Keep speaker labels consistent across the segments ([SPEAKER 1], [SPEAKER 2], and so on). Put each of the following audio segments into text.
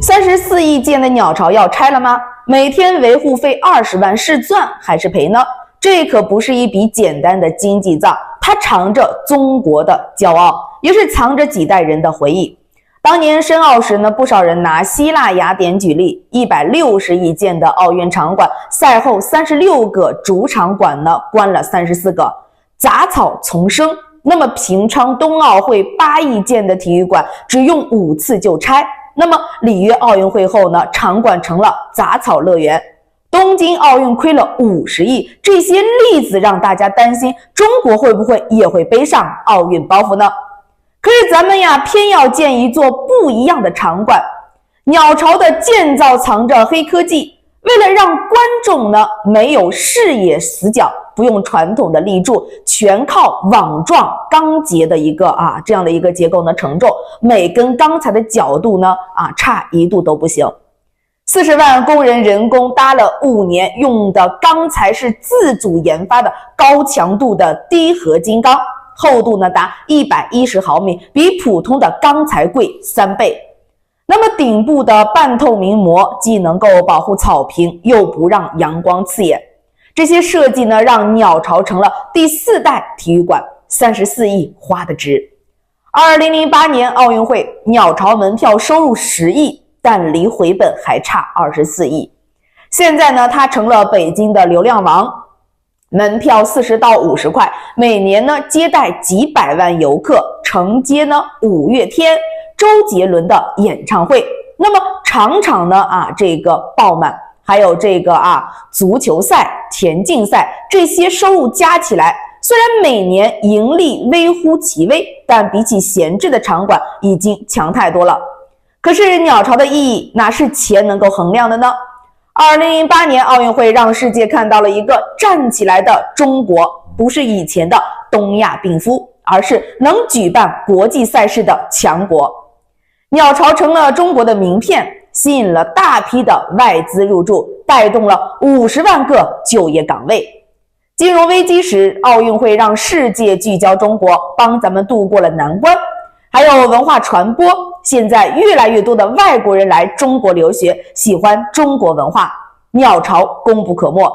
[SPEAKER 1] 34亿建的鸟巢要拆了吗？每天维护费20万是赚还是赔呢？这可不是一笔简单的经济账，它藏着中国的骄傲，也是藏着几代人的回忆。当年申奥时呢，不少人拿希腊雅典举例，160亿建的奥运场馆，赛后36个主场馆呢关了34个，杂草丛生。那么平昌冬奥会8亿建的体育馆，只用5次就拆。那么里约奥运会后呢，场馆成了杂草乐园。东京奥运亏了50亿，这些例子让大家担心，中国会不会也会背上奥运包袱呢？可是咱们呀，偏要建一座不一样的场馆。鸟巢的建造藏着黑科技，为了让观众呢没有视野死角，不用传统的立柱，全靠网状钢结的这样的一个结构呢承重，每根钢材的角度呢差1度都不行。40万工人人工搭了5年，用的钢材是自主研发的高强度的低合金钢，厚度呢达110毫米，比普通的钢材贵3倍。那么顶部的半透明膜既能够保护草坪，又不让阳光刺眼。这些设计呢，让鸟巢成了第4代体育馆，34亿花得值。2008年奥运会，鸟巢门票收入10亿，但离回本还差24亿。现在呢，它成了北京的流量王，门票40到50块，每年呢接待几百万游客，承接呢5月天、周杰伦的演唱会。那么场场呢爆满，还有足球赛、田径赛，这些收入加起来，虽然每年盈利微乎其微，但比起闲置的场馆已经强太多了。可是鸟巢的意义哪是钱能够衡量的呢？2008年奥运会让世界看到了一个站起来的中国，不是以前的东亚病夫，而是能举办国际赛事的强国。鸟巢成了中国的名片，吸引了大批的外资入驻，带动了50万个就业岗位。金融危机时，奥运会让世界聚焦中国，帮咱们度过了难关。还有文化传播，现在越来越多的外国人来中国留学，喜欢中国文化，鸟巢功不可没。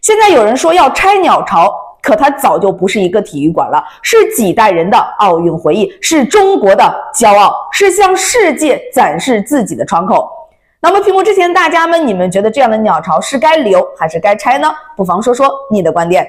[SPEAKER 1] 现在有人说要拆鸟巢，可它早就不是一个体育馆了，是几代人的奥运回忆，是中国的骄傲，是向世界展示自己的窗口。那么屏幕之前大家们，你们觉得这样的鸟巢是该留还是该拆呢？不妨说说你的观点。